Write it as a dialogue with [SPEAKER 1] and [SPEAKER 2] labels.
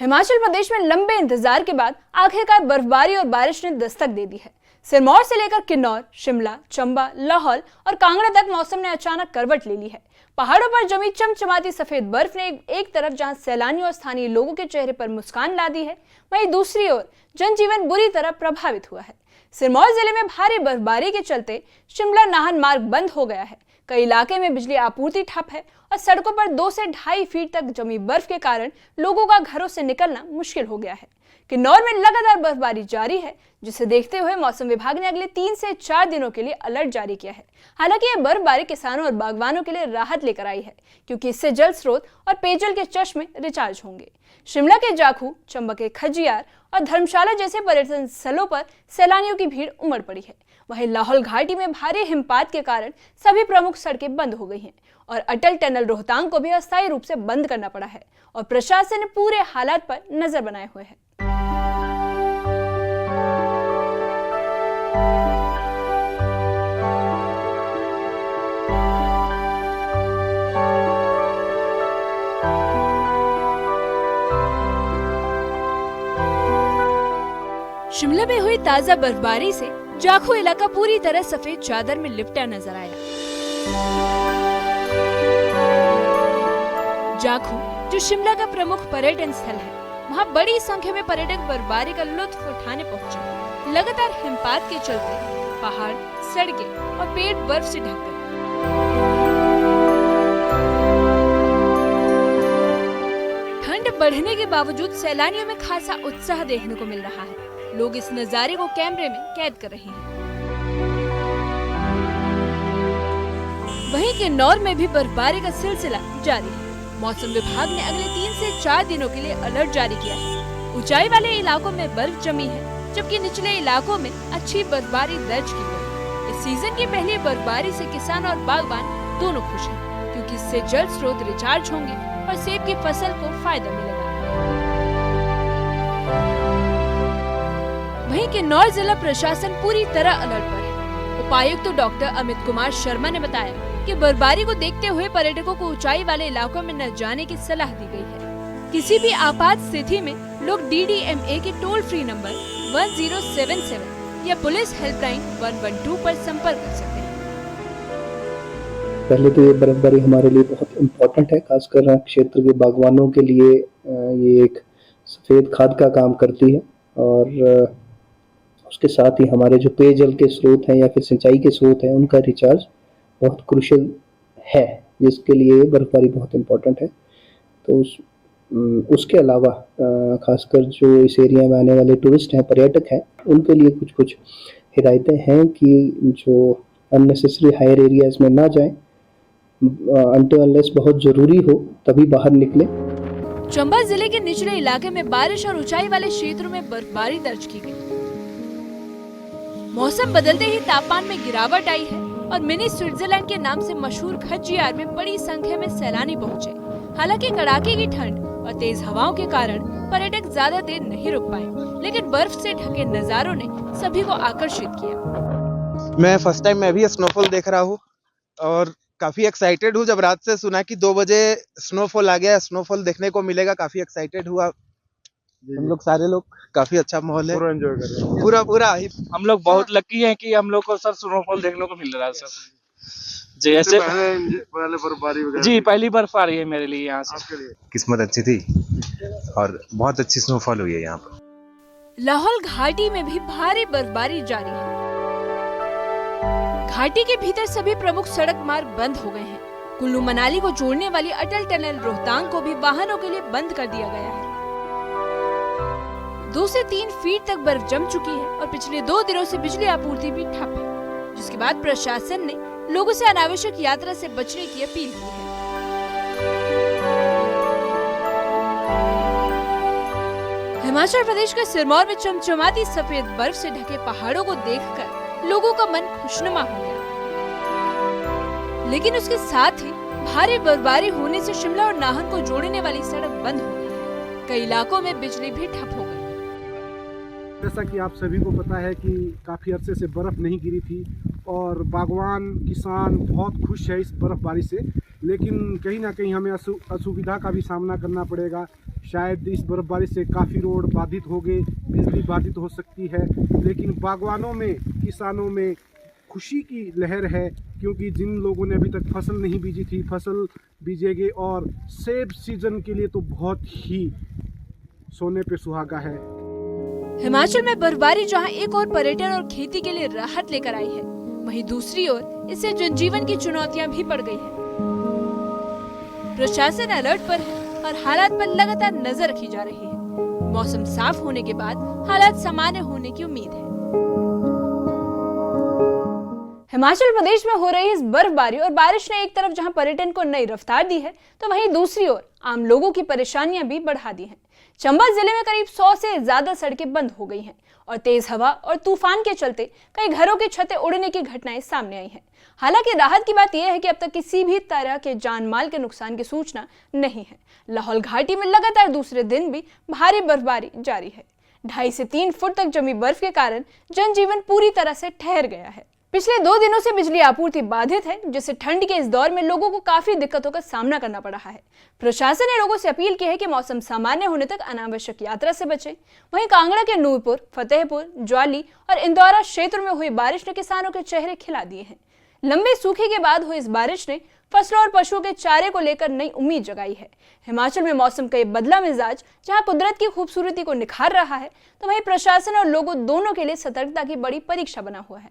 [SPEAKER 1] हिमाचल प्रदेश में लंबे इंतजार के बाद आखिरकार बर्फबारी और बारिश ने दस्तक दे दी है। सिरमौर से लेकर किन्नौर, शिमला, चंबा, लाहौल और कांगड़ा तक मौसम ने अचानक करवट ले ली है। पहाड़ों पर जमी चमचमाती सफेद बर्फ ने एक तरफ जहां सैलानियों और स्थानीय लोगों के चेहरे पर मुस्कान ला दी है, वहीं दूसरी ओर जनजीवन बुरी तरह प्रभावित हुआ है। सिरमौर जिले में भारी बर्फबारी के चलते शिमला नाहन मार्ग बंद हो गया है। कई इलाके में बिजली आपूर्ति ठप है और सड़कों पर 2 से 2.5 फीट तक जमी बर्फ के कारण लोगों का घरों से निकलना मुश्किल हो गया है। किन्नौर में लगातार बर्फबारी जारी है, जिसे देखते हुए मौसम विभाग ने अगले 3 से 4 दिनों के लिए अलर्ट जारी किया है। हालांकि यह बर्फबारी किसानों और बागवानों के लिए राहत लेकर आई है, क्योंकि इससे जल स्रोत और पेयजल के चश्मे रिचार्ज होंगे। शिमला के जाखू, चंबा के खजियार और धर्मशाला जैसे पर्यटन स्थलों पर सैलानियों की भीड़ उमड़ पड़ी है। वहीं लाहौल घाटी में भारी हिमपात के कारण सभी प्रमुख सड़कें बंद हो गई हैं और अटल टनल रोहतांग को भी अस्थायी रूप से बंद करना पड़ा है और प्रशासन ने पूरे हालात पर नजर बनाए हुए है। शिमला में हुई ताजा बर्फबारी से जाखू इलाका पूरी तरह सफेद चादर में लिपटा नजर आया। जाखू, जो शिमला का प्रमुख पर्यटन स्थल है, वहां बड़ी संख्या में पर्यटक बर्फबारी का लुत्फ उठाने पहुंचे। लगातार हिमपात के चलते पहाड़, सड़कें और पेड़ बर्फ से ढक गए। ठंड बढ़ने के बावजूद सैलानियों में खासा उत्साह देखने को मिल रहा है। लोग इस नजारे को कैमरे में कैद कर रहे हैं। वहीं किन्नौर में भी बर्फबारी का सिलसिला जारी है। मौसम विभाग ने अगले 3 से 4 दिनों के लिए अलर्ट जारी किया है। ऊंचाई वाले इलाकों में बर्फ जमी है, जबकि निचले इलाकों में अच्छी बर्फबारी दर्ज की गई। इस सीजन की पहली बर्फबारी से किसान और बागवान दोनों खुश हैं, क्योंकि इससे जल स्रोत रिचार्ज होंगे और सेब की फसल को फायदा मिलेगा। वहीं किन्नौर जिला प्रशासन पूरी तरह अलर्ट पर है। उपायुक्त डॉक्टर अमित कुमार शर्मा ने बताया कि बर्फबारी को देखते हुए पर्यटकों को ऊंचाई वाले इलाकों में न जाने की सलाह दी गई है। किसी भी आपात स्थिति में लोग DDMA के टोल फ्री नंबर 1077 या पुलिस हेल्पलाइन 112 पर संपर्क कर सकते हैं।
[SPEAKER 2] पहले तो ये बर्फबारी हमारे लिए बहुत इम्पोर्टेंट है, खासकर क्षेत्र के बागवानों के लिए ये एक सफेद खाद का काम करती है और उसके साथ ही हमारे जो पेयजल के स्रोत हैं या फिर सिंचाई के स्रोत हैं, उनका रिचार्ज बहुत क्रूशियल है, जिसके लिए बर्फबारी बहुत इम्पोर्टेंट है। तो उसके अलावा खासकर जो इस एरिया में आने वाले टूरिस्ट हैं, पर्यटक हैं, उनके लिए कुछ हिदायतें हैं कि जो अननेसेसरी हायर एरियाज में ना जाएं, अनटिल अनलेस बहुत जरूरी हो तभी बाहर निकले।
[SPEAKER 1] चंबा जिले के निचले इलाके में बारिश और ऊंचाई वाले क्षेत्रों में बर्फबारी दर्ज की गई। मौसम बदलते ही तापमान में गिरावट आई है और मिनी स्विट्जरलैंड के नाम से मशहूर खजियार में बड़ी संख्या में सैलानी पहुंचे। हालांकि कड़ाके की ठंड और तेज हवाओं के कारण पर्यटक ज्यादा देर नहीं रुक पाए, लेकिन बर्फ से ढके नजारों ने सभी को आकर्षित किया।
[SPEAKER 3] मैं फर्स्ट टाइम मैं भी स्नोफॉल देख रहा हूँ और काफी एक्साइटेड हूँ। जब रात से सुना कि 2 बजे स्नोफॉल आ गया, स्नोफॉल देखने को मिलेगा, काफी एक्साइटेड हुआ। हम लोग सारे लोग, काफी अच्छा माहौल है,
[SPEAKER 4] पूरा एंजॉय कर रहे हैं।
[SPEAKER 3] पूरा
[SPEAKER 5] हम लोग बहुत लकी हैं कि हम लोग को सर स्नोफॉल देखने को मिल रहा है सर। जैसे
[SPEAKER 4] पहले बर्फबारी वगैरह
[SPEAKER 5] जी पहली बर्फ आ रही है मेरे लिए यहाँ से।
[SPEAKER 6] किस्मत अच्छी थी और बहुत अच्छी स्नोफॉल हुई है यहाँ पर।
[SPEAKER 1] लाहौल घाटी में भी भारी बर्फबारी जारी है। घाटी के भीतर सभी प्रमुख सड़क मार्ग बंद हो गए हैं। कुल्लू मनाली को जोड़ने वाली अटल टनल रोहतांग को भी वाहनों के लिए बंद कर दिया गया है। 2 से 3 फीट तक बर्फ जम चुकी है और पिछले 2 दिनों से बिजली आपूर्ति भी ठप है, जिसके बाद प्रशासन ने लोगों से अनावश्यक यात्रा से बचने की अपील की है। हिमाचल प्रदेश के सिरमौर में चमचमाती सफेद बर्फ से ढके पहाड़ों को देखकर लोगों का मन खुशनुमा हो गया, लेकिन उसके साथ ही भारी बर्फबारी होने से शिमला और नाहन को जोड़ने वाली सड़क बंद हो गई है। कई इलाकों में बिजली भी ठप हो गई।
[SPEAKER 4] जैसा कि आप सभी को पता है कि काफ़ी अरसे से बर्फ़ नहीं गिरी थी और बागवान किसान बहुत खुश है इस बर्फ़बारी से, लेकिन कहीं ना कहीं हमें असुविधा का भी सामना करना पड़ेगा। शायद इस बर्फबारी से काफ़ी रोड बाधित हो गए, बिजली बाधित हो सकती है, लेकिन बागवानों में, किसानों में खुशी की लहर है, क्योंकि जिन लोगों ने अभी तक फसल नहीं बीजी थी, फसल बीजेंगे और सेब सीजन के लिए तो बहुत ही सोने पे सुहागा है।
[SPEAKER 1] हिमाचल में बर्फबारी जहां एक और पर्यटन और खेती के लिए राहत लेकर आई है, वहीं दूसरी ओर इससे जनजीवन की चुनौतियां भी बढ़ गई हैं। प्रशासन अलर्ट पर है और हालात पर लगातार नजर रखी जा रही है। मौसम साफ होने के बाद हालात सामान्य होने की उम्मीद है। हिमाचल प्रदेश में हो रही इस बर्फबारी और बारिश ने एक तरफ जहां पर्यटन को नई रफ्तार दी है, तो वहीं दूसरी ओर आम लोगों की परेशानियां भी बढ़ा दी हैं। चंबा जिले में करीब 100 से ज्यादा सड़कें बंद हो गई हैं और तेज हवा और तूफान के चलते कई घरों की छतें उड़ने की घटनाएं सामने आई हैं। हालांकि राहत की बात यह है कि अब तक किसी भी तरह के जान माल के नुकसान की सूचना नहीं है। लाहौल घाटी में लगातार दूसरे दिन भी भारी बर्फबारी जारी है। 2.5 से 3 फुट तक जमी बर्फ के कारण जनजीवन पूरी तरह से ठहर गया है। पिछले 2 दिनों से बिजली आपूर्ति बाधित है, जिससे ठंड के इस दौर में लोगों को काफी दिक्कतों का सामना करना पड़ रहा है। प्रशासन ने लोगों से अपील की है कि मौसम सामान्य होने तक अनावश्यक यात्रा से बचें। वहीं कांगड़ा के नूरपुर, फतेहपुर, ज्वाली और इंदौरा क्षेत्र में हुई बारिश ने किसानों के चेहरे खिला दिए हैं। लंबे सूखे के बाद हुई इस बारिश ने फसलों और पशुओं के चारे को लेकर नई उम्मीद जगाई है। हिमाचल में मौसम का ये बदला मिजाज जहां कुदरत की खूबसूरती को निखार रहा है, तो वहीं प्रशासन और लोगों दोनों के लिए सतर्कता की बड़ी परीक्षा बना हुआ है।